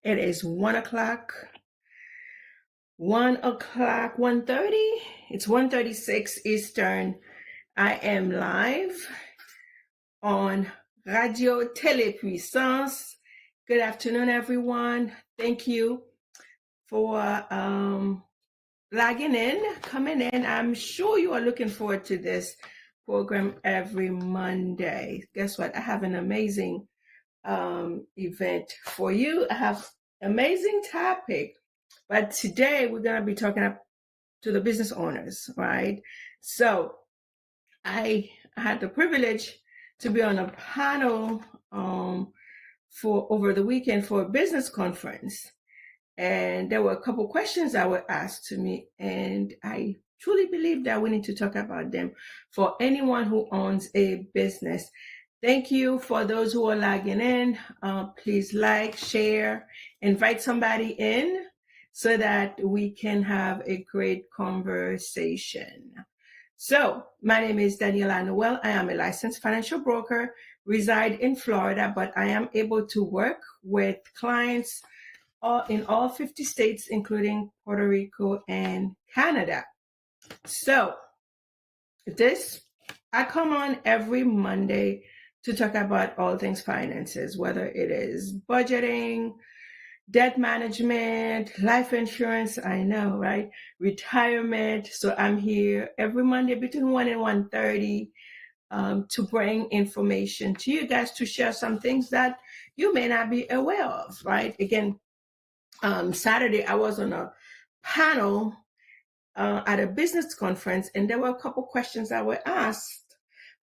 It is 1 o'clock, 1:30. It's 1:36 Eastern. I am live on Radio Télépuissance. Good afternoon, everyone. Thank you for logging in, coming in. I'm sure you are looking forward to this program every Monday. Guess what? I have an amazing event for you. I have amazing topic, but today we're going to be talking to the business owners, right? So I had the privilege to be on a panel for over the weekend for a business conference, and there were a couple questions that were asked to me, and I truly believe that we need to talk about them for anyone who owns a business. Thank you for those who are logging in. Please like, share, invite somebody in so that we can have a great conversation. So my name is Daniella Noel. I am a licensed financial broker, reside in Florida, but I am able to work with clients in all 50 states, including Puerto Rico and Canada. So I come on every Monday to talk about all things finances, whether it is budgeting, debt management, life insurance, I know, right? Retirement. So I'm here every Monday between 1 and 1:30 to bring information to you guys, to share some things that you may not be aware of, right? Again, Saturday I was on a panel at a business conference, and there were a couple questions that were asked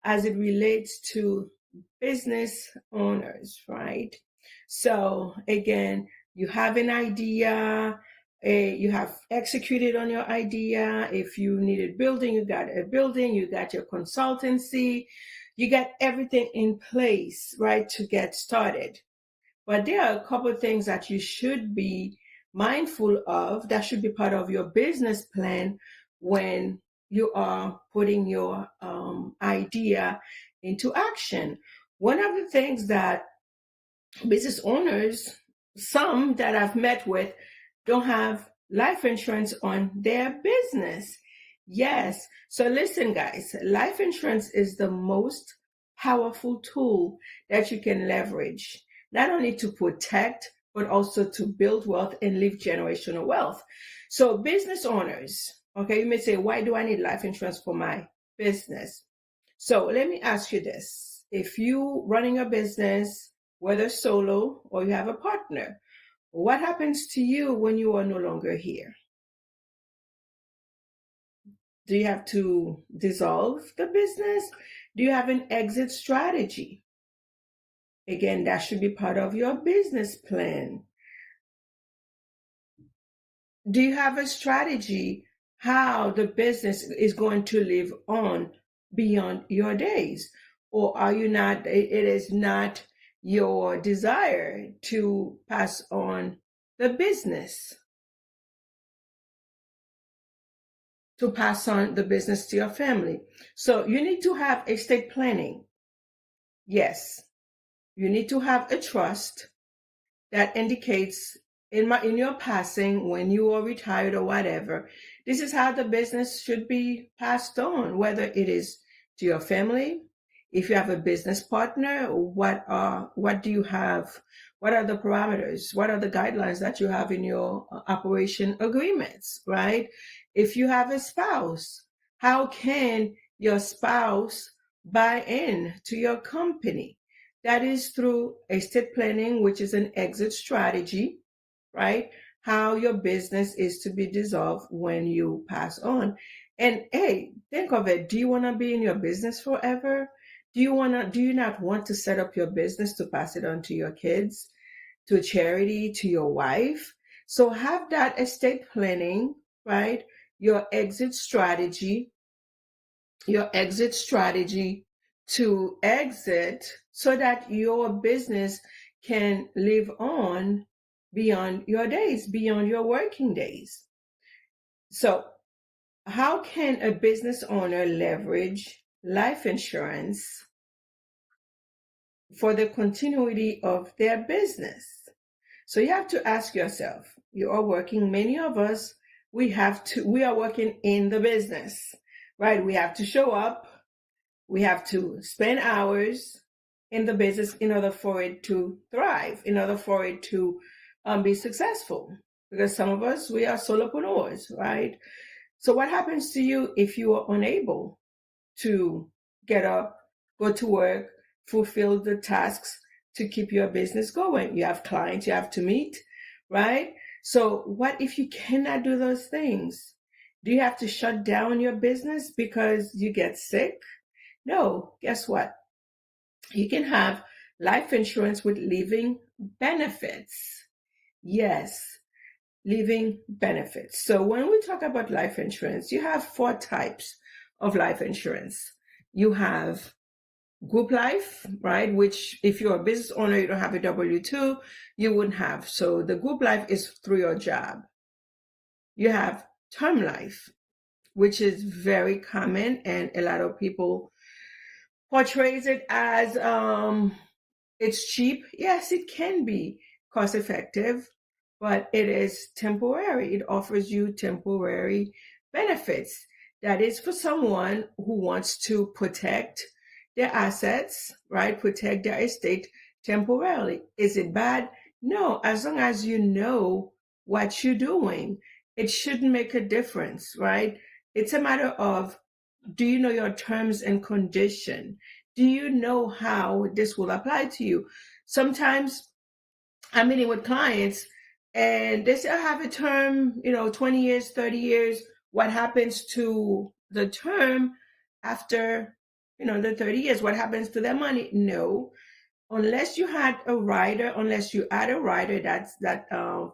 as it relates to business owners, right? So again, you have an idea, you have executed on your idea. If you needed building, you got a building, you got your consultancy, you got everything in place, right, to get started. But there are a couple of things that you should be mindful of that should be part of your business plan when you are putting your idea into action. One of the things that business owners, some that I've met with, don't have life insurance on their business. Yes. So listen, guys, life insurance is the most powerful tool that you can leverage, not only to protect, but also to build wealth and leave generational wealth. So business owners, okay, you may say, why do I need life insurance for my business? So let me ask you this. If you running a business, whether solo or you have a partner, what happens to you when you are no longer here? Do you have to dissolve the business? Do you have an exit strategy? Again, that should be part of your business plan. Do you have a strategy how the business is going to live on beyond your days? Or are you not, it is not your desire to pass on the business, to pass on the business to your family? So you need to have estate planning. Yes, you need to have a trust that indicates in your passing, when you are retired or whatever, this is how the business should be passed on, whether it is to your family. If you have a business partner, what do you have? What are the parameters? What are the guidelines that you have in your operation agreements, right? If you have a spouse, how can your spouse buy in to your company? That is through estate planning, which is an exit strategy, right? How your business is to be dissolved when you pass on. And hey, think of it. Do you want to be in your business forever? Do you not want to set up your business to pass it on to your kids, to charity, to your wife? So have that estate planning, right? Your exit strategy to exit so that your business can live on beyond your days, beyond your working days. So how can a business owner leverage life insurance for the continuity of their business? So you have to ask yourself, you are working, many of us, we are working in the business, right? We have to show up. We have to spend hours in the business in order for it to thrive, in order for it to be successful. Because some of us, we are solopreneurs, right? So what happens to you if you are unable to get up, go to work, fulfill the tasks to keep your business going? You have clients you have to meet, right? So what if you cannot do those things? Do you have to shut down your business because you get sick? No, guess what? You can have life insurance with living benefits. Yes, living benefits. So when we talk about life insurance, you have 4 types of life insurance. You have group life, right? Which if you're a business owner, you don't have a W-2, you wouldn't have. So the group life is through your job. You have term life, which is very common, and a lot of people portrays it as it's cheap. Yes, it can be cost effective, but it is temporary. It offers you temporary benefits. That is for someone who wants to protect their assets, right? Protect their estate temporarily. Is it bad? No, as long as you know what you're doing, it shouldn't make a difference, right? It's a matter of, do you know your terms and condition? Do you know how this will apply to you? Sometimes I'm meeting with clients and they say, I have a term, 20 years, 30 years. What happens to the term after, the 30 years? What happens to their money? No, unless you had a rider, unless you add a rider that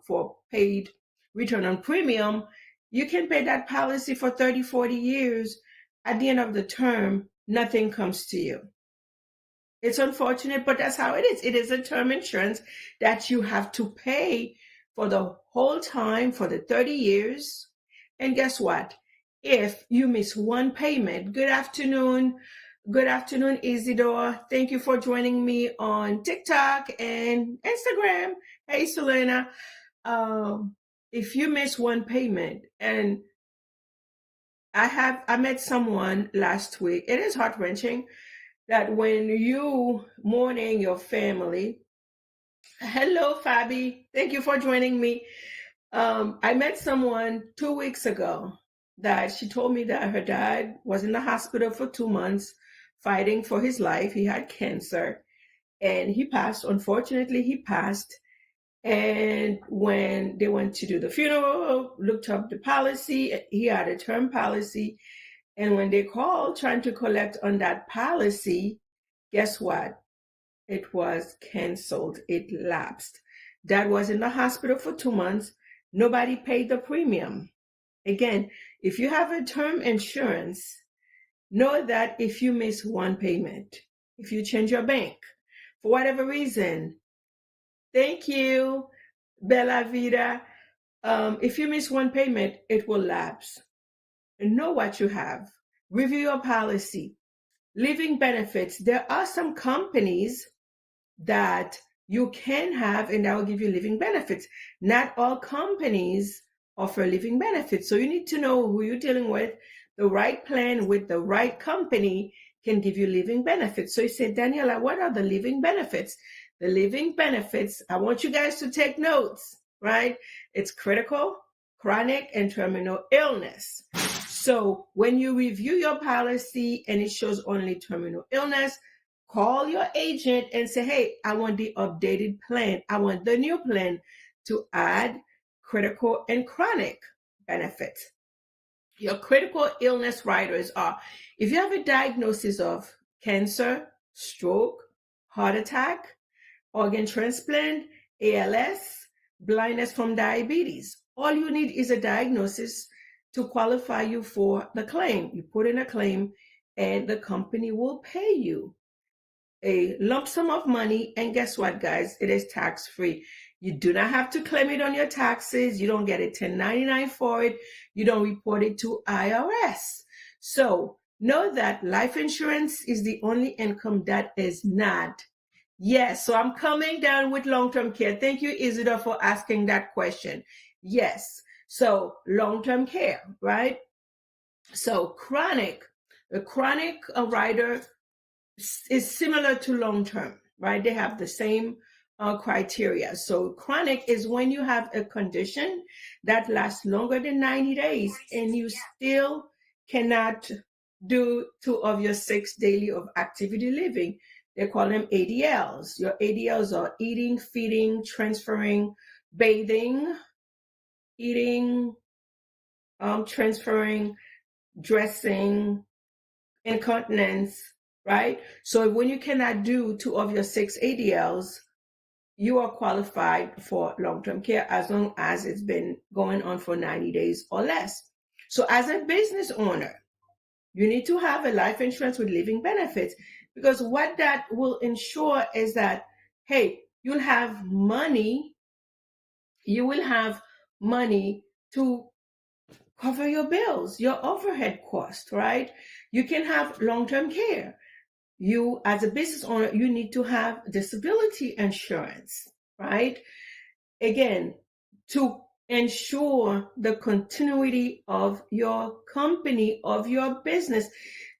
for paid return on premium, you can pay that policy for 30, 40 years. At the end of the term, nothing comes to you. It's unfortunate, but that's how it is. It is a term insurance that you have to pay for the whole time, for the 30 years. And guess what? If you miss one payment, good afternoon, Isidore. Thank you for joining me on TikTok and Instagram. Hey, Selena. If you miss one payment, and I met someone last week, it is heart-wrenching that when you mourning your family, hello, Fabi. Thank you for joining me. I met someone 2 weeks ago that she told me that her dad was in the hospital for 2 months fighting for his life. He had cancer and he passed. Unfortunately, he passed. And when they went to do the funeral, looked up the policy, he had a term policy. And when they called trying to collect on that policy, guess what? It was canceled. It lapsed. Dad was in the hospital for 2 months. Nobody paid the premium. Again, if you have a term insurance, know that if you miss one payment, if you change your bank, for whatever reason, thank you, Bella Vida. If you miss one payment, it will lapse. Know what you have. Review your policy. Living benefits. There are some companies that you can have and that will give you living benefits. Not all companies offer living benefits. So you need to know who you're dealing with. The right plan with the right company can give you living benefits. So you say, Daniela, what are the living benefits? The living benefits, I want you guys to take notes, right? It's critical, chronic, and terminal illness. So when you review your policy and it shows only terminal illness, call your agent and say, hey, I want the updated plan. I want the new plan to add critical and chronic benefits. Your critical illness riders are, if you have a diagnosis of cancer, stroke, heart attack, organ transplant, ALS, blindness from diabetes, all you need is a diagnosis to qualify you for the claim. You put in a claim and the company will pay you a lump sum of money. And guess what, guys? It is tax-free. You do not have to claim it on your taxes. You don't get a 1099 for it. You don't report it to IRS. So know that life insurance is the only income that is not Yes, so I'm coming down with long-term care. Thank you, Isidore, for asking that question. Yes, so long-term care, right? So a chronic rider is similar to long-term, right? They have the same criteria. So chronic is when you have a condition that lasts longer than 90 days and you still cannot do 2 of your 6 daily of activity living. They call them ADLs. Your ADLs are eating, feeding, transferring, bathing, eating, transferring, dressing, incontinence, right? So when you cannot do 2 of your 6 ADLs, you are qualified for long-term care as long as it's been going on for 90 days or less. So as a business owner, you need to have a life insurance with living benefits, because what that will ensure is that, hey, you will have money to cover your bills, your overhead cost, right? You can have long-term care. You, as a business owner, you need to have disability insurance, right? Again, to ensure the continuity of your company, of your business,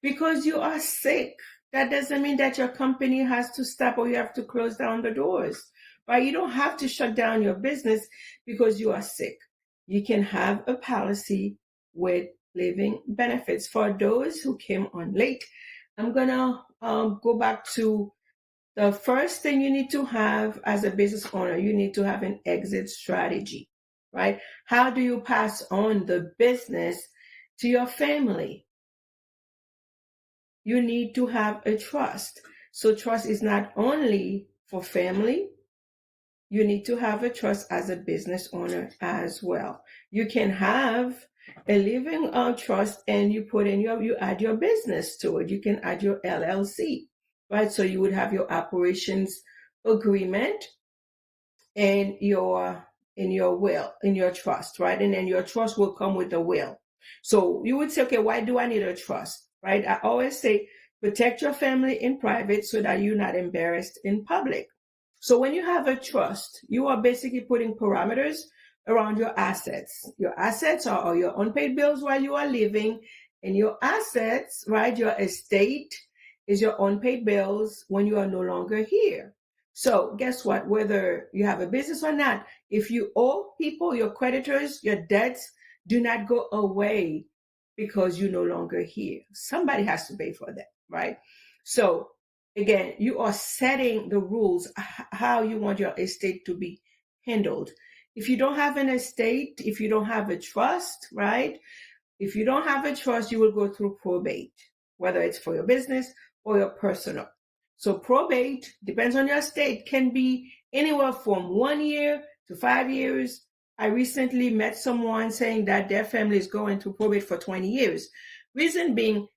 because you are sick. That doesn't mean that your company has to stop or you have to close down the doors, right? You don't have to shut down your business because you are sick. You can have a policy with living benefits. For those who came on late, I'm gonna go back to the first thing you need to have as a business owner. You need to have an exit strategy, right? How do you pass on the business to your family? You need to have a trust. So trust is not only for family, you need to have a trust as a business owner as well. You can have a living trust and you add your business to it. You can add your LLC, right? So you would have your operations agreement and your will, in your trust, right? And then your trust will come with the will. So you would say, okay, why do I need a trust, right? I always say, protect your family in private so that you're not embarrassed in public. So when you have a trust, you are basically putting parameters around your assets. Your assets are all your unpaid bills while you are living, and your assets, right? Your estate is your unpaid bills when you are no longer here. So guess what? Whether you have a business or not, if you owe people, your creditors, your debts do not go away because you're no longer here. Somebody has to pay for that, right? So again, you are setting the rules how you want your estate to be handled. If you don't have an estate, if you don't have a trust, right? If you don't have a trust, you will go through probate, whether it's for your business or your personal. So probate, depends on your state, can be anywhere from 1 year to 5 years. I recently met someone saying that their family is going through probate for 20 years. Reason being,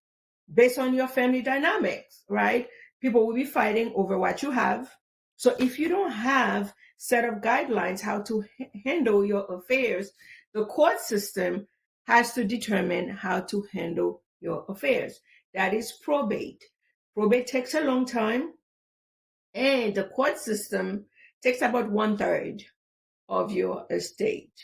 based on your family dynamics, right? People will be fighting over what you have. So if you don't have set of guidelines how to handle your affairs, the court system has to determine how to handle your affairs. That is probate. Probate takes a long time, and the court system takes about 1/3 of your estate.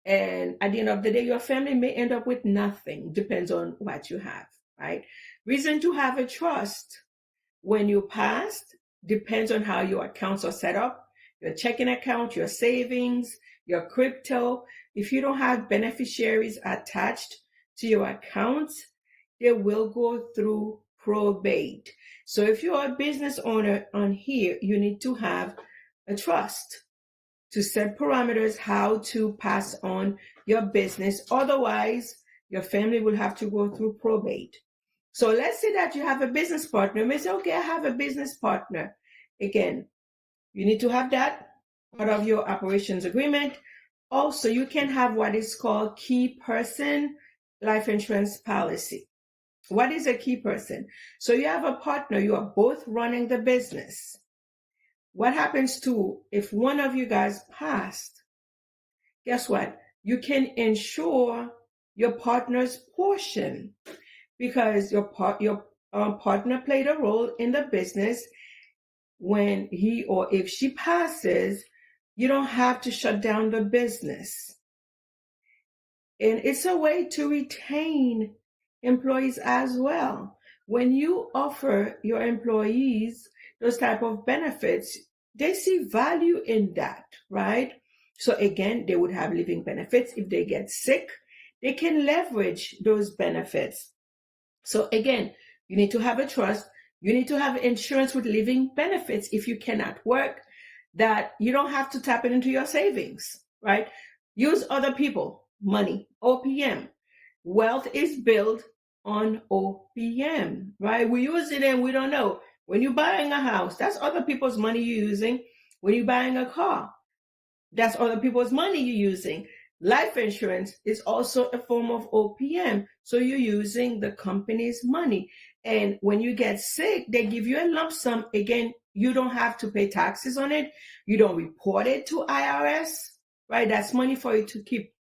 And at the end of the day, your family may end up with nothing, depends on what you have, right? Reason to have a trust when you pass depends on how your accounts are set up, your checking account, your savings, your crypto. If you don't have beneficiaries attached to your accounts, they will go through probate. So if you're a business owner on here, you need to have a trust to set parameters how to pass on your business. Otherwise, your family will have to go through probate. So let's say that you have a business partner. You may say, okay, I have a business partner. Again, you need to have that part of your operations agreement. Also, you can have what is called key person life insurance policy. What is a key person? So you have a partner, you are both running the business. What happens to if one of you guys passed? Guess what? You can insure your partner's portion because your partner played a role in the business. when he or if she passes, you don't have to shut down the business. And it's a way to retain employees as well. When you offer your employees those type of benefits, they see value in that, right? So again, they would have living benefits. If they get sick, they can leverage those benefits. So again, you need to have a trust. You need to have insurance with living benefits if you cannot work, that you don't have to tap it into your savings, right? Use other people money, OPM. Wealth is built on OPM, right? We use it and we don't know. When you're buying a house, that's other people's money you're using. When you're buying a car, that's other people's money you're using. Life insurance is also a form of OPM. So you're using the company's money. And when you get sick, they give you a lump sum. Again, you don't have to pay taxes on it. You don't report it to IRS, right? That's money for you to keep.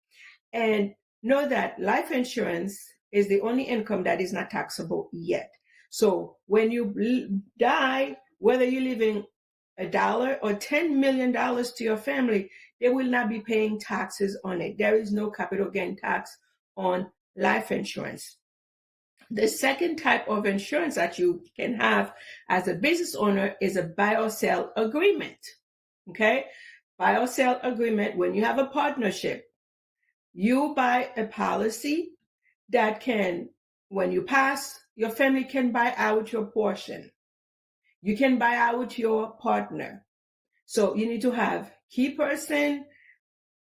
And know that life insurance is the only income that is not taxable yet. So when you die, whether you're leaving $1 or $10 million to your family, they will not be paying taxes on it. There is no capital gain tax on life insurance. The second type of insurance that you can have as a business owner is a buy or sell agreement. Okay? Buy or sell agreement, when you have a partnership, you buy a policy that can, when you pass, your family can buy out your portion. You can buy out your partner. So you need to have key person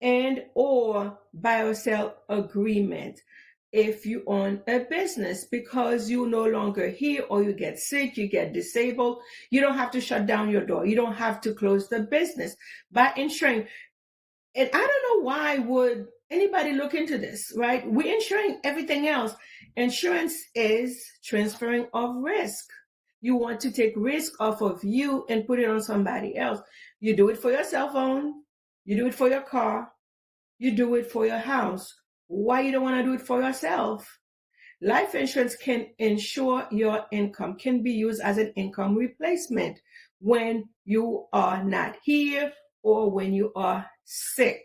and or buy or sell agreement if you own a business, because you're no longer here or you get sick, you get disabled. You don't have to shut down your door. You don't have to close the business by insuring. And I don't know why would anybody look into this, right? We're insuring everything else. Insurance is transferring of risk. You want to take risk off of you and put it on somebody else. You do it for your cell phone. You do it for your car. You do it for your house. Why you don't want to do it for yourself? Life insurance can insure your income, can be used as an income replacement when you are not here or when you are sick,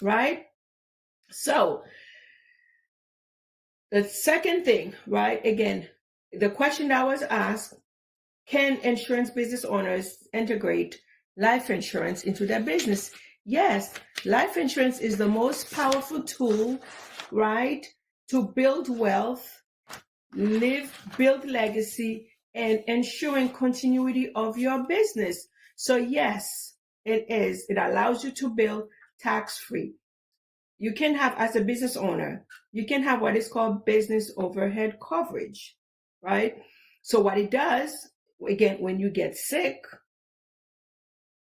right? So the second thing, right? Again, the question that was asked, can insurance business owners integrate life insurance into their business? Yes, life insurance is the most powerful tool, right, to build wealth, build legacy, and ensuring continuity of your business. So yes, it is. It allows you to build tax-free. You can have, as a business owner, you can have what is called business overhead coverage, right? So what it does, again, when you get sick,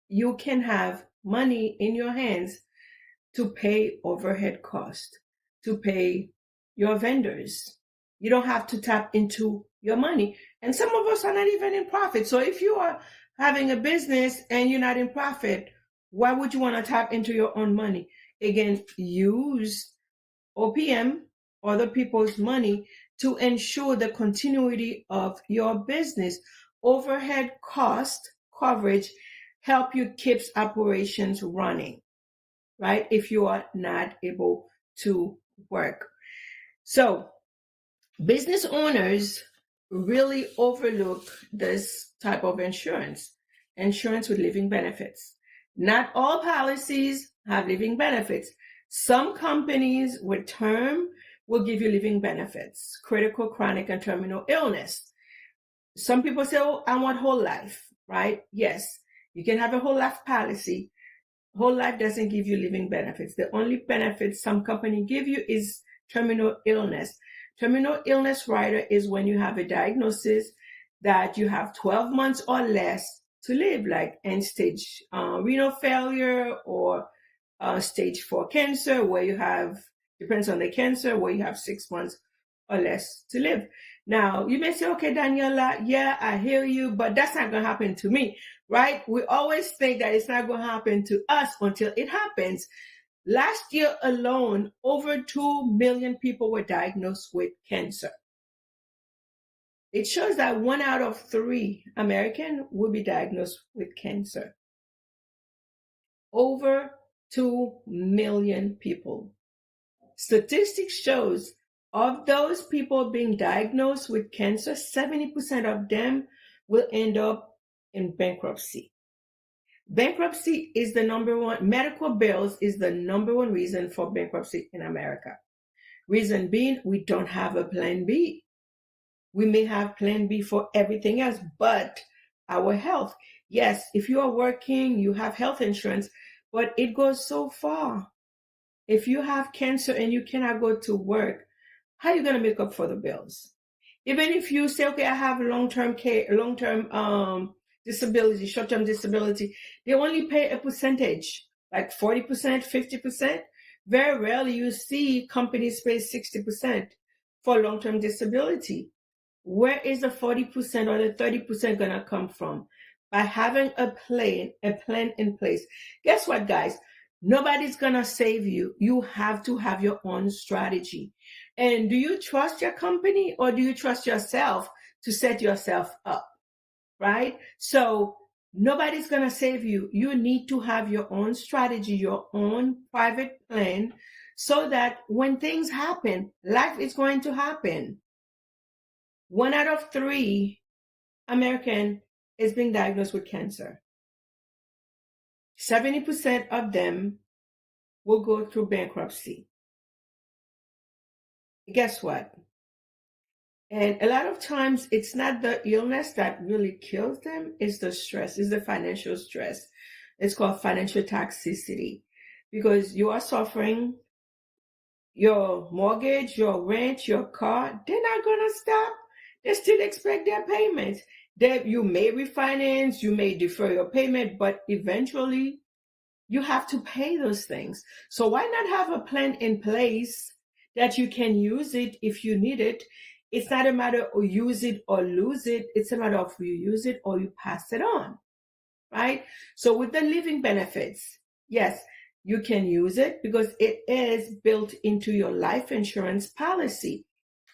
you can have money in your hands to pay overhead cost, to pay your vendors. You don't have to tap into your money. And some of us are not even in profit. So if you are having a business and you're not in profit, why would you want to tap into your own money? Again, use OPM, other people's money, to ensure the continuity of your business. Overhead cost coverage help you keep operations running, right? If you are not able to work. So business owners really overlook this type of insurance with living benefits. Not all policies have living benefits. Some companies with term will give you living benefits, critical, chronic, and terminal illness. Some people say, oh, I want whole life, right? Yes, you can have a whole life policy. Whole life doesn't give you living benefits. The only benefits some company give you is terminal illness. Terminal illness rider is when you have a diagnosis that you have 12 months or less to live, like end-stage renal failure or stage 4 cancer, where you have, depends on the cancer, where you have 6 months or less to live. Now, you may say, okay, Daniela, yeah, I hear you, but that's not going to happen to me, right? We always think that it's not going to happen to us until it happens. Last year alone, over 2 million people were diagnosed with cancer. it shows that 1 out of 3 Americans will be diagnosed with cancer. Over 2 million people. Statistics shows of those people being diagnosed with cancer, 70% of them will end up in bankruptcy. Bankruptcy is the number one, medical bills is the number one reason for bankruptcy in America. Reason being, we don't have a plan B. We may have plan B for everything else, but our health. Yes, if you are working, you have health insurance, but it goes so far. If you have cancer and you cannot go to work, how are you going to make up for the bills? Even if you say, okay, I have long-term care, long-term disability, short-term disability, they only pay a percentage, like 40%, 50%. Very rarely you see companies pay 60% for long-term disability. Where is the 40% or the 30% going to come from? By having a plan in place. Guess what, guys? Nobody's going to save you. You have to have your own strategy. And do you trust your company or do you trust yourself to set yourself up? Right? So nobody's going to save you. You need to have your own strategy, your own private plan, so that when things happen, life is going to happen. 1 out of 3 American is being diagnosed with cancer. 70% of them will go through bankruptcy. Guess what? And a lot of times it's not the illness that really kills them, it's the stress, it's the financial stress. It's called financial toxicity, because you are suffering your mortgage, your rent, your car. They're not going to stop. They still expect their payments. You may refinance, you may defer your payment, but eventually you have to pay those things. So why not have a plan in place that you can use it if you need it? It's not a matter of use it or lose it. It's a matter of you use it or you pass it on, right? So with the living benefits, yes, you can use it because it is built into your life insurance policy.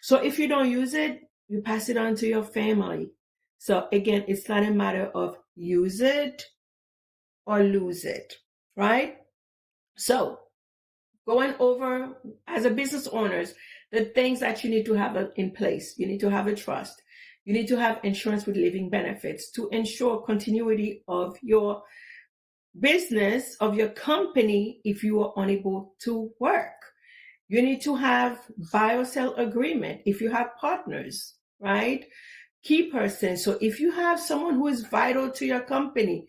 So if you don't use it, you pass it on to your family. So again, it's not a matter of use it or lose it, right? So going over as a business owners, the things that you need to have in place. You need to have a trust. You need to have insurance with living benefits to ensure continuity of your business, of your company, if you are unable to work. You need to have buy or sell agreement if you have partners, right? Key person. So if you have someone who is vital to your company,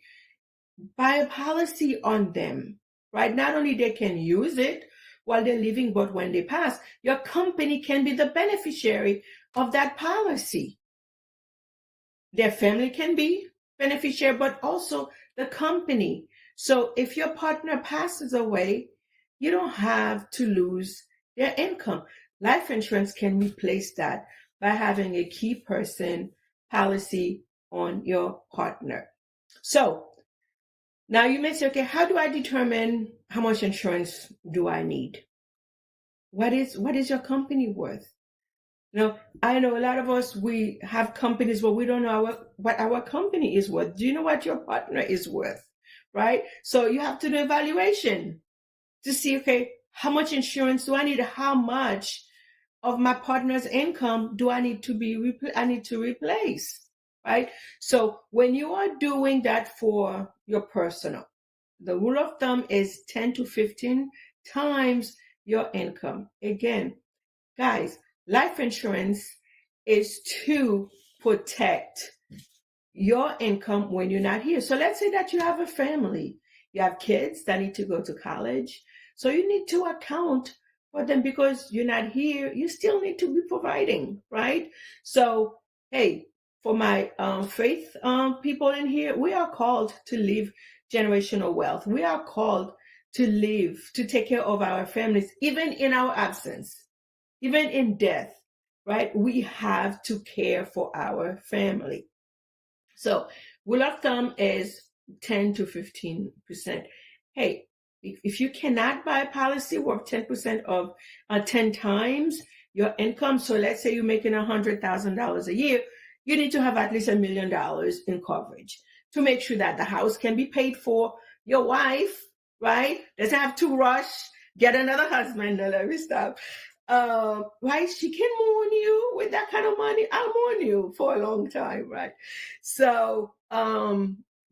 buy a policy on them, right? Not only they can use it while they're living, but when they pass, your company can be the beneficiary of that policy. Their family can be beneficiary, but also the company. So if your partner passes away, you don't have to lose their income. Life insurance can replace that by having a key person policy on your partner. So now you may say, okay, how do I determine how much insurance do I need? What is your company worth? I know a lot of us, we have companies, but we don't know what our company is worth. Do you know what your partner is worth? Right? So you have to do evaluation to see, okay, how much insurance do I need? How much of my partner's income do I need to replace? Right? So when you are doing that for your personal, the rule of thumb is 10 to 15 times your income. Again, guys, life insurance is to protect your income when you're not here. So let's say that you have a family, you have kids that need to go to college. So you need to account for them because you're not here. You still need to be providing, right? So, hey, for my faith people in here, we are called to leave generational wealth. We are called to live, to take care of our families, even in our absence. Even in death, right? We have to care for our family. So rule of thumb is 10 to 15%. Hey, if you cannot buy a policy worth 10% of 10 times your income, so let's say you're making $100,000 a year, you need to have at least $1 million in coverage to make sure that the house can be paid for. Your wife, right, doesn't have to rush, get another husband. No, let me stop. Right, she can mourn you with that kind of money. I'll mourn you for a long time, right? So,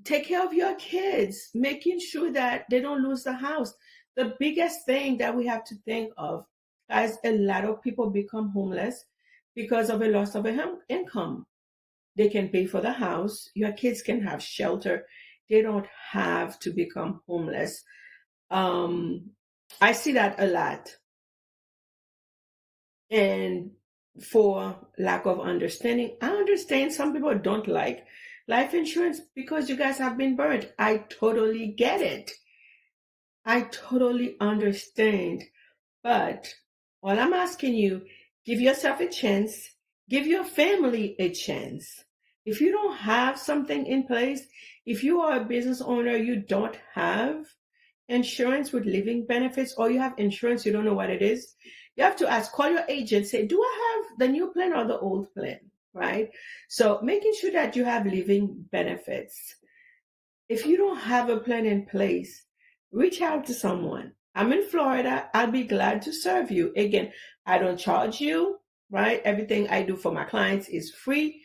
take care of your kids, making sure that they don't lose the house. The biggest thing that we have to think of, guys, a lot of people become homeless because of a loss of income. They can pay for the house. Your kids can have shelter. They don't have to become homeless. I see that a lot. And for lack of understanding, I understand some people don't like life insurance because you guys have been burned. I totally get it. I totally understand. But all I'm asking you, give yourself a chance, give your family a chance. If you don't have something in place, if you are a business owner, you don't have insurance with living benefits, or you have insurance, you don't know what it is, you have to ask, call your agent, say, do I have the new plan or the old plan, right? So making sure that you have living benefits. If you don't have a plan in place, reach out to someone. I'm in Florida. I'll be glad to serve you. Again, I don't charge you, right? Everything I do for my clients is free.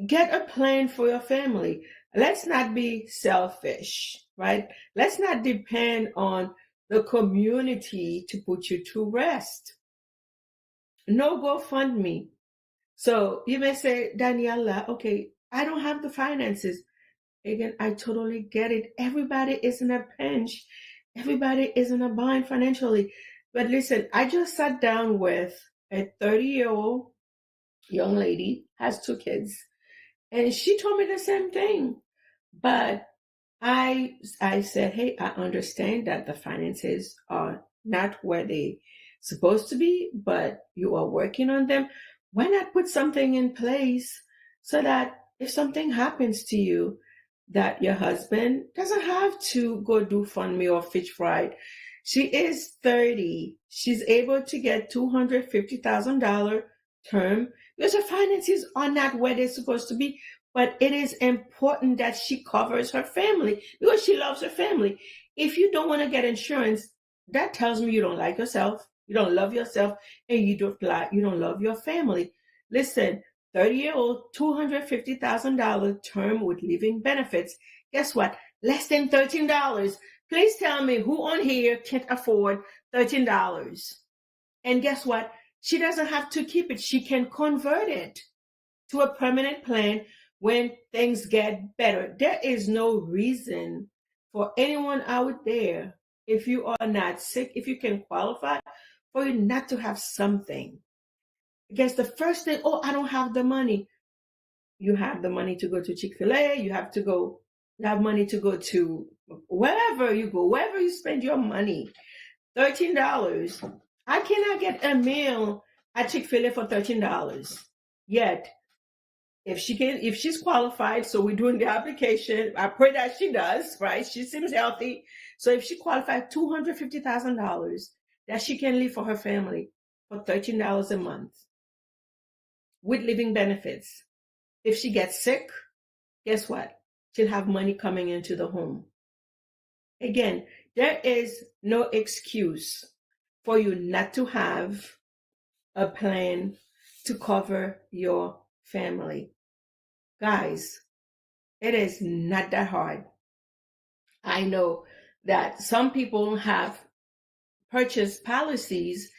Get a plan for your family. Let's not be selfish, right? Let's not depend on the community to put you to rest. No GoFundMe. So you may say, Daniella, okay, I don't have the finances. Again, I totally get it. Everybody is in a pinch. Everybody is in a bind financially. But listen, I just sat down with a 30-year-old young lady, has 2 kids, and she told me the same thing. But I said, hey, I understand that the finances are not where they supposed to be, but you are working on them. Why not put something in place so that if something happens to you, that your husband doesn't have to go do FundMe or Fish Fried. She is 30. She's able to get $250,000 term because her finances are not where they're supposed to be. But it is important that she covers her family because she loves her family. If you don't want to get insurance, that tells me you don't like yourself, you don't love yourself, and you don't love your family. Listen, 30-year-old, $250,000 term with living benefits. Guess what? Less than $13. Please tell me who on here can't afford $13. And guess what? She doesn't have to keep it. She can convert it to a permanent plan when things get better. There is no reason for anyone out there, if you are not sick, if you can qualify, for you not to have something. Because the first thing, oh, I don't have the money. You have the money to go to Chick-fil-A. You have money to go to wherever you go, wherever you spend your money. $13. I cannot get a meal at Chick-fil-A for $13. Yet, if she's qualified, so we're doing the application. I pray that she does, right? She seems healthy. So if she qualified, $250,000 that she can live for her family for $13 a month with living benefits. If she gets sick, guess what? She'll have money coming into the home. Again, there is no excuse for you not to have a plan to cover your family. Guys, it is not that hard. I know that some people have purchased policies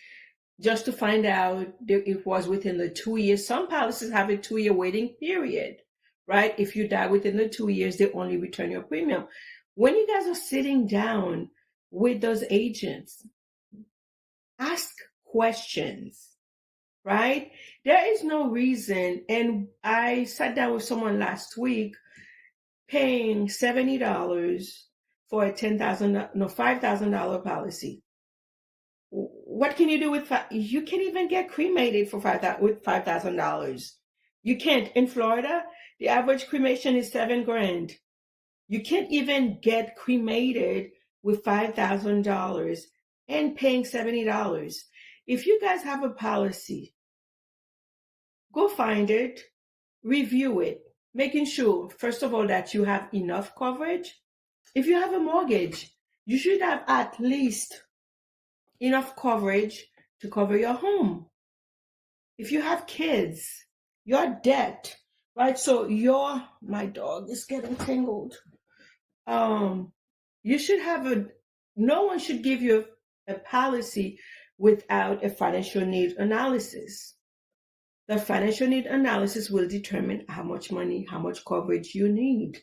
just to find out it was within the 2 years. Some policies have a 2-year waiting period, right? If you die within the 2 years, they only return your premium. When you guys are sitting down with those agents, ask questions, right? There is no reason. And I sat down with someone last week paying $70 for a $5,000 policy. What can you do with you can't even get cremated for $5,000. You can't. In Florida, the average cremation is $7,000. You can't even get cremated with $5,000 and paying $70. If you guys have a policy, go find it. review it, making sure, first of all, that you have enough coverage. If you have a mortgage, you should have at least enough coverage to cover your home. If you have kids, your debt, right? So my dog is getting tangled. You should have no one should give you a policy without a financial need analysis. The financial need analysis will determine how much money, how much coverage you need.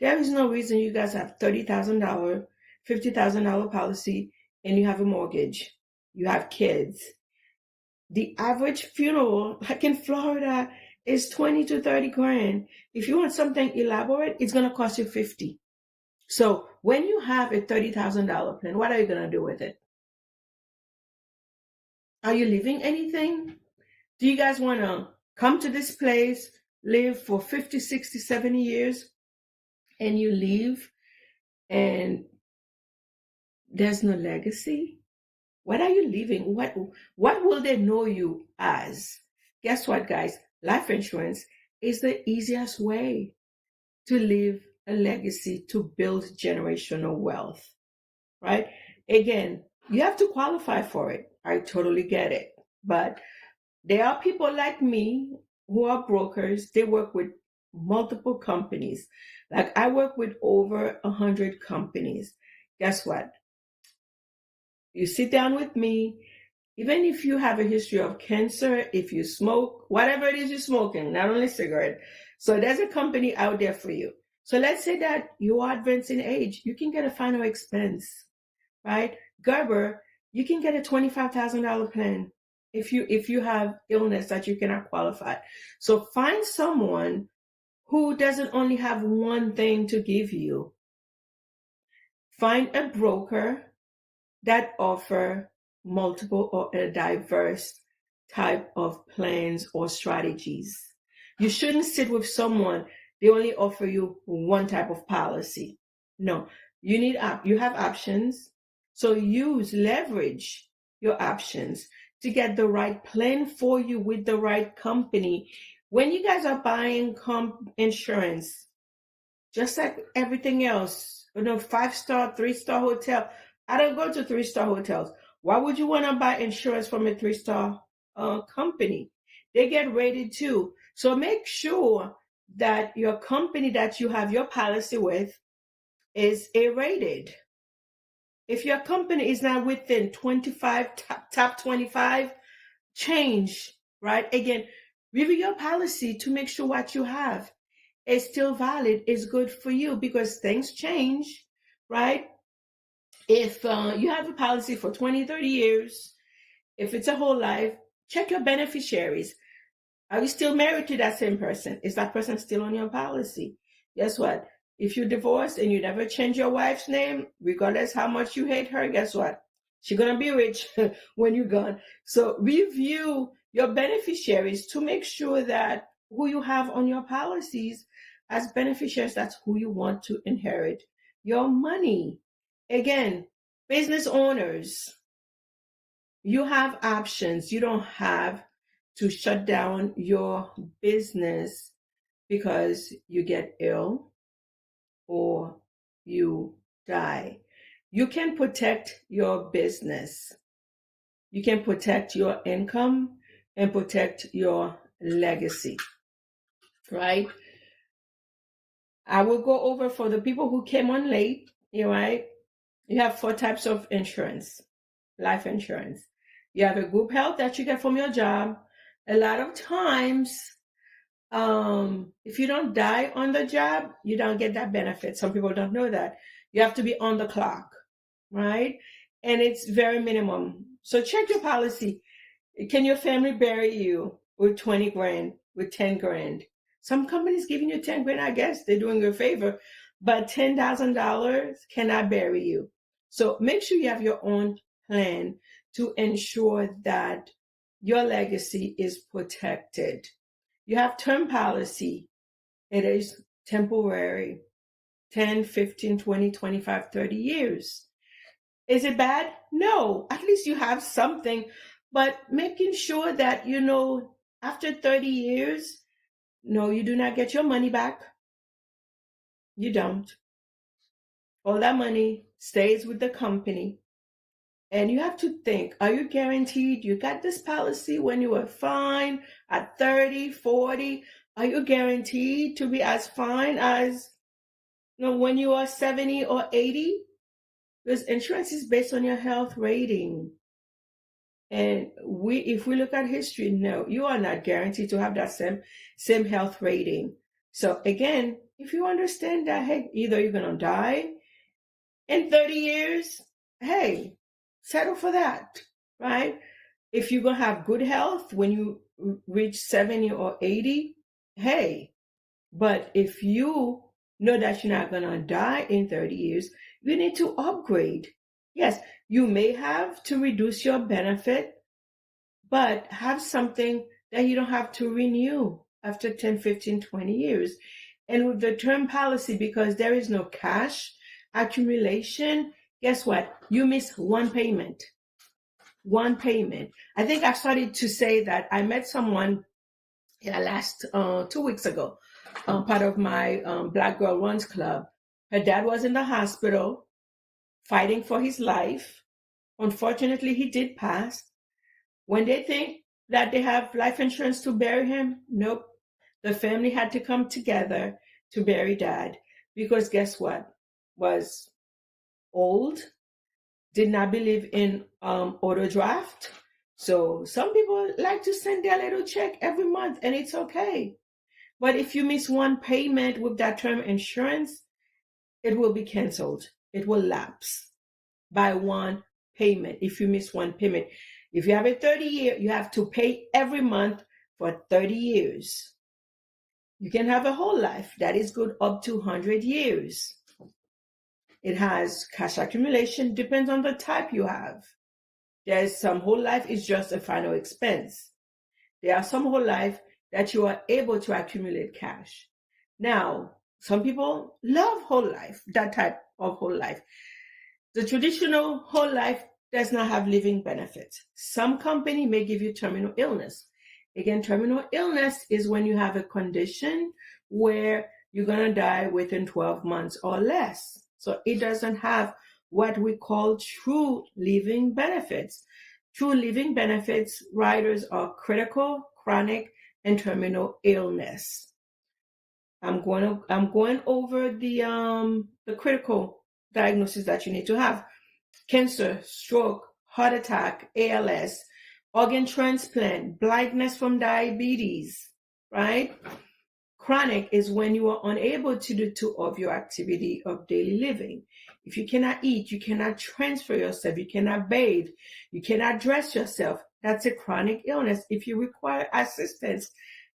There is no reason you guys have $30,000, $50,000 policy, and you have a mortgage. You have kids. The average funeral, like in Florida, is 20 to 30 grand. If you want something elaborate, it's going to cost you 50. So when you have a $30,000 plan, what are you going to do with it? Are you leaving anything? Do you guys want to come to this place, live for 50, 60, 70 years, and you leave and there's no legacy? What are you leaving? What will they know you as? Guess what, guys? Life insurance is the easiest way to leave a legacy, to build generational wealth, right? Again, you have to qualify for it. I totally get it. But there are people like me who are brokers. They work with multiple companies. Like I work with over 100 companies. Guess what? You sit down with me, even if you have a history of cancer, if you smoke, whatever it is you're smoking, not only cigarette. So there's a company out there for you. So let's say that you are advanced in age, you can get a final expense, right? Gerber, you can get a $25,000 plan if you have illness that you cannot qualify. So find someone who doesn't only have one thing to give you. Find a broker that offer multiple or a diverse type of plans or strategies. You shouldn't sit with someone, they only offer you one type of policy. No, you have options. So leverage your options to get the right plan for you with the right company. When you guys are buying insurance, just like everything else, 5-star, 3-star hotel. I don't go to 3-star hotels. Why would you want to buy insurance from a 3-star company? They get rated too. So make sure that your company that you have your policy with is A-rated. If your company is not within 25, top 25, change, right? Again, review your policy to make sure what you have is still valid, is good for you, because things change, right? If you have a policy for 20, 30 years, if it's a whole life, check your beneficiaries. Are you still married to that same person? Is that person still on your policy? Guess what? If you divorce and you never change your wife's name, regardless how much you hate her, guess what? She's going to be rich when you're gone. So review your beneficiaries to make sure that who you have on your policies as beneficiaries, that's who you want to inherit your money. Again, business owners, you have options. You don't have to shut down your business because you get ill or you die. You can protect your business. You can protect your income and protect your legacy, right? I will go over for the people who came on late, right? You have 4 types of insurance, life insurance. You have a group health that you get from your job. A lot of times, if you don't die on the job, you don't get that benefit. Some people don't know that. You have to be on the clock, right? And it's very minimum. So check your policy. Can your family bury you with 20 grand, with 10 grand? Some companies giving you 10 grand, I guess they're doing you a favor, but $10,000 cannot bury you. So make sure you have your own plan to ensure that your legacy is protected. You have term policy. It is temporary, 10, 15, 20, 25, 30 years. Is it bad? No. At least you have something. But making sure that, after 30 years, No, you do not get your money back. You don't. All that money stays with the company. And you have to think, are you guaranteed you got this policy when you were fine at 30, 40? Are you guaranteed to be as fine as when you are 70 or 80? Because insurance is based on your health rating. And if we look at history, no, you are not guaranteed to have that same health rating. So again, if you understand that, hey, either you're going to die in 30 years, hey, settle for that, right? If you're going to have good health when you reach 70 or 80, hey, but if you know that you're not going to die in 30 years, you need to upgrade. Yes, you may have to reduce your benefit, but have something that you don't have to renew after 10, 15, 20 years. And with the term policy, because there is no cash accumulation, guess what? You miss one payment. One payment. I think I started to say that I met someone last 2 weeks ago, part of my Black Girl Runs Club. Her dad was in the hospital fighting for his life. Unfortunately, he did pass. When they think that they have life insurance to bury him, nope. The family had to come together to bury dad because guess what? Was old, did not believe in auto draft. So some people like to send their little check every month and it's okay. But if you miss one payment with that term insurance, it will be canceled. It will lapse by one payment if you miss one payment. If you have a 30-year, you have to pay every month for 30 years. You can have a whole life that is good up to 100 years. It has cash accumulation, depends on the type you have. There's some whole life is just a final expense. There are some whole life that you are able to accumulate cash. Now, some people love whole life, that type of whole life. The traditional whole life does not have living benefits. Some company may give you terminal illness. Again, terminal illness is when you have a condition where you're going to die within 12 months or less. So it doesn't have what we call true living benefits. True living benefits riders are critical, chronic, and terminal illness. I'm going over the critical diagnosis that you need to have: cancer, stroke, heart attack, ALS, organ transplant, blindness from diabetes, right? Chronic is when you are unable to do two of your activity of daily living. If you cannot eat, you cannot transfer yourself, you cannot bathe, you cannot dress yourself, that's a chronic illness. If you require assistance,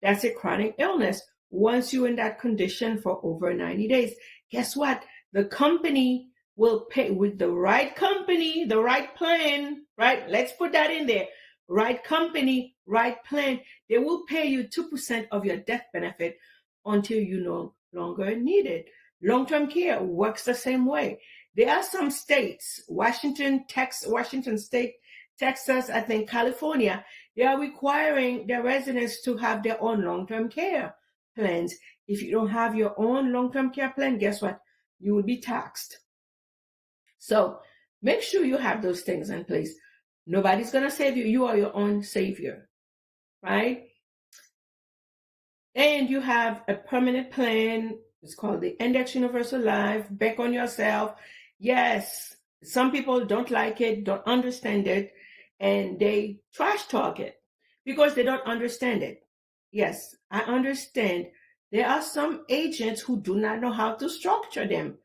that's a chronic illness. Once you're in that condition for over 90 days, guess what? The company will pay with the right company, the right plan, right? Let's put that in there. Right company, right plan. They will pay you 2% of your death benefit until you no longer need it. Long-term care works the same way. There are some states, Washington State, Texas, I think California, they are requiring their residents to have their own long-term care plans. If you don't have your own long-term care plan, guess what? You will be taxed. So make sure you have those things in place. Nobody's going to save you. You are your own savior, right? And you have a permanent plan. It's called the Index Universal Life. Bet on yourself. Yes, some people don't like it, don't understand it, and they trash talk it because they don't understand it. Yes, I understand. There are some agents who do not know how to structure them.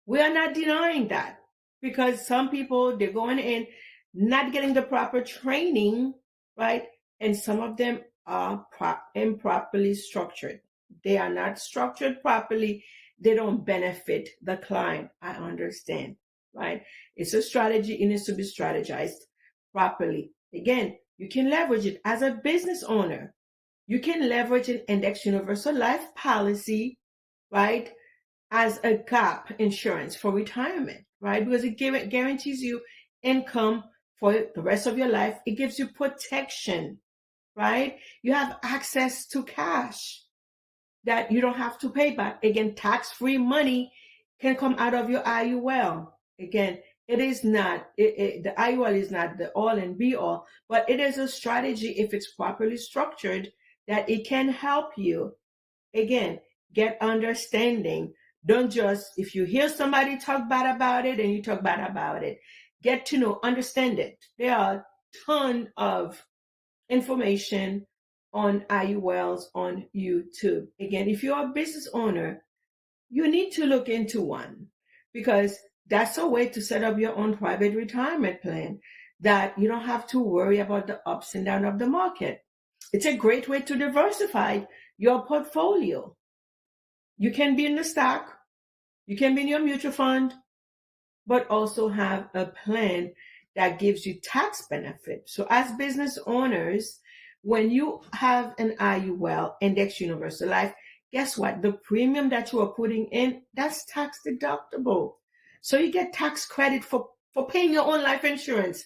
We are not denying that because some people, they're going in not getting the proper training, right? And some of them are improperly structured. They are not structured properly. They don't benefit the client. I understand, right? It's a strategy. It needs to be strategized properly. Again, you can leverage it as a business owner. You can leverage an Index Universal Life policy, right, as a gap insurance for retirement, right? Because it guarantees you income for the rest of your life. It gives you protection, right? You have access to cash. that you don't have to pay back. Again, tax-free money can come out of your IUL. Again, it is not, the IUL is not the all and be all, but it is a strategy, if it's properly structured, that it can help you. Again, get understanding. Don't just, if you hear somebody talk bad about it and you talk bad about it, get to know, understand it. There are a ton of information on IULs on YouTube. Again, if you're a business owner, you need to look into one, because that's a way to set up your own private retirement plan that you don't have to worry about the ups and downs of the market. It's a great way to diversify your portfolio. You can be in the stock, you can be in your mutual fund, but also have a plan that gives you tax benefit. So as business owners, when you have an IUL, Index Universal Life, guess what? The premium that you are putting in, that's tax deductible. So you get tax credit for paying your own life insurance.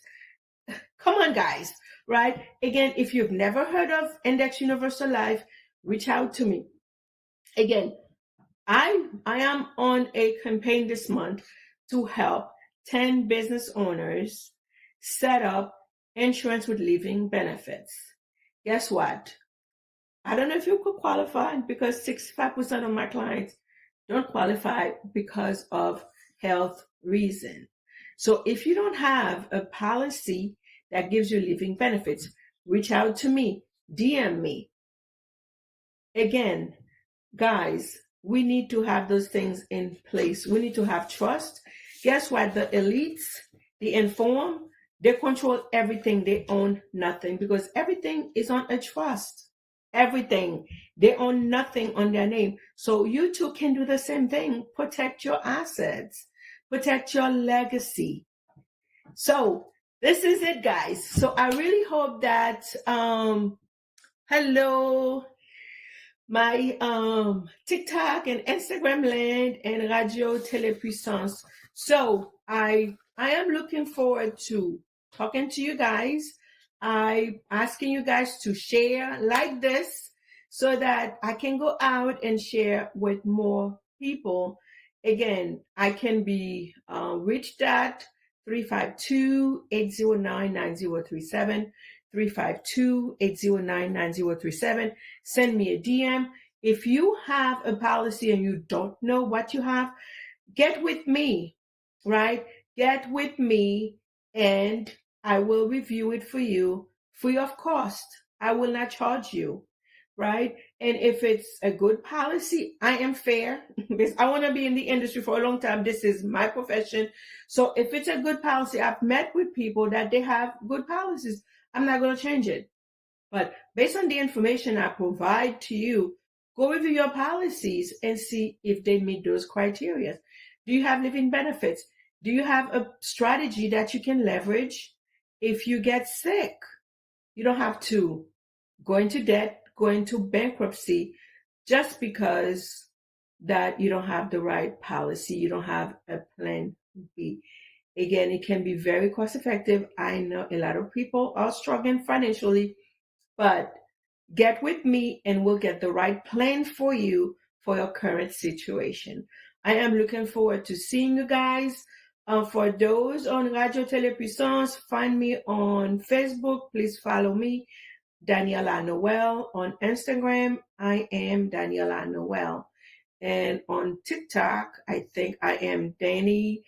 Come on, guys, right? Again, if you've never heard of Index Universal Life, reach out to me. Again, I am on a campaign this month to help 10 business owners set up insurance with living benefits. Guess what? I don't know if you could qualify, because 65% of my clients don't qualify because of health reason. So if you don't have a policy that gives you living benefits, reach out to me, DM me. Again, guys, we need to have those things in place. We need to have trust. Guess what? The elites, the informed, they control everything. They own nothing, because everything is on a trust. Everything. They own nothing on their name. So you too can do the same thing. Protect your assets. Protect your legacy. So this is it, guys. So I really hope that, hello, my TikTok and Instagram land and Radio Télépuissance. So I am looking forward to talking to you guys. I'm asking you guys to share like this so that I can go out and share with more people. Again, I can be reached at 352-809-9037. 352-809-9037. Send me a DM. If you have a policy and you don't know what you have, get with me, right? Get with me and I will review it for you free of cost. I will not charge you, right? And if it's a good policy, I am fair because I want to be in the industry for a long time. This is my profession. So if it's a good policy, I've met with people that they have good policies. I'm not going to change it. But based on the information I provide to you, go review your policies and see if they meet those criteria. Do you have living benefits? Do you have a strategy that you can leverage if you get sick? You don't have to go into debt, go into bankruptcy just because that you don't have the right policy, you don't have a plan B. Again, it can be very cost effective. I know a lot of people are struggling financially, but get with me and we'll get the right plan for you for your current situation. I am looking forward to seeing you guys. For those on Radio Télépuissance, find me on Facebook. Please follow me, Daniella Noel. On Instagram, I am Daniella Noel. And on TikTok, I think I am Danny_the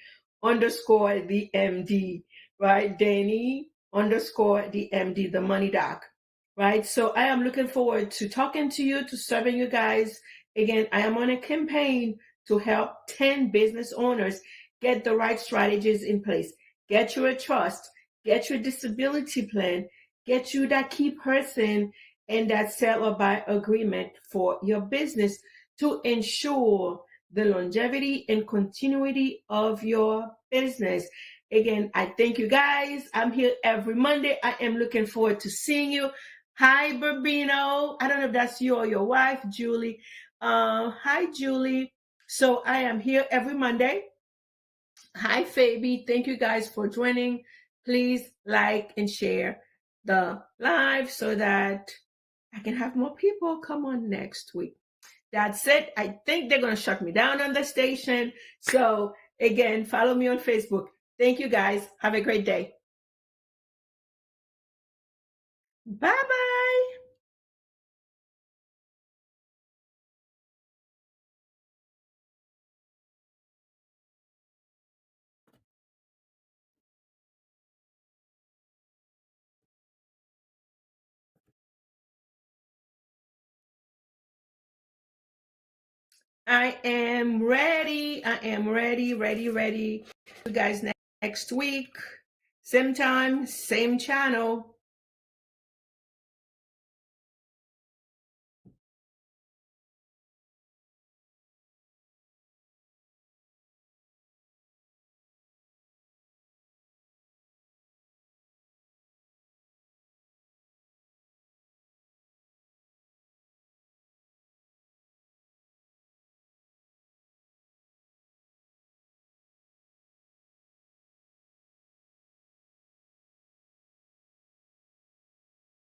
MD, right? Danny_the MD, the money doc, right? So I am looking forward to talking to you, to serving you guys. Again, I am on a campaign to help 10 business owners get the right strategies in place. Get you a trust, get your disability plan, get you that key person and that sell or buy agreement for your business to ensure the longevity and continuity of your business. Again, I thank you guys. I'm here every Monday. I am looking forward to seeing you. Hi, Burbino. I don't know if that's you or your wife, Julie. Hi, Julie. So I am here every Monday. Hi, Fabi. Thank you guys for joining. Please like and share the live so that I can have more people come on next week. That's it. I think they're going to shut me down on the station. So, again, follow me on Facebook. Thank you guys. Have a great day. Bye bye. I am ready. I am ready, ready, ready. You guys next week. Same time, same channel.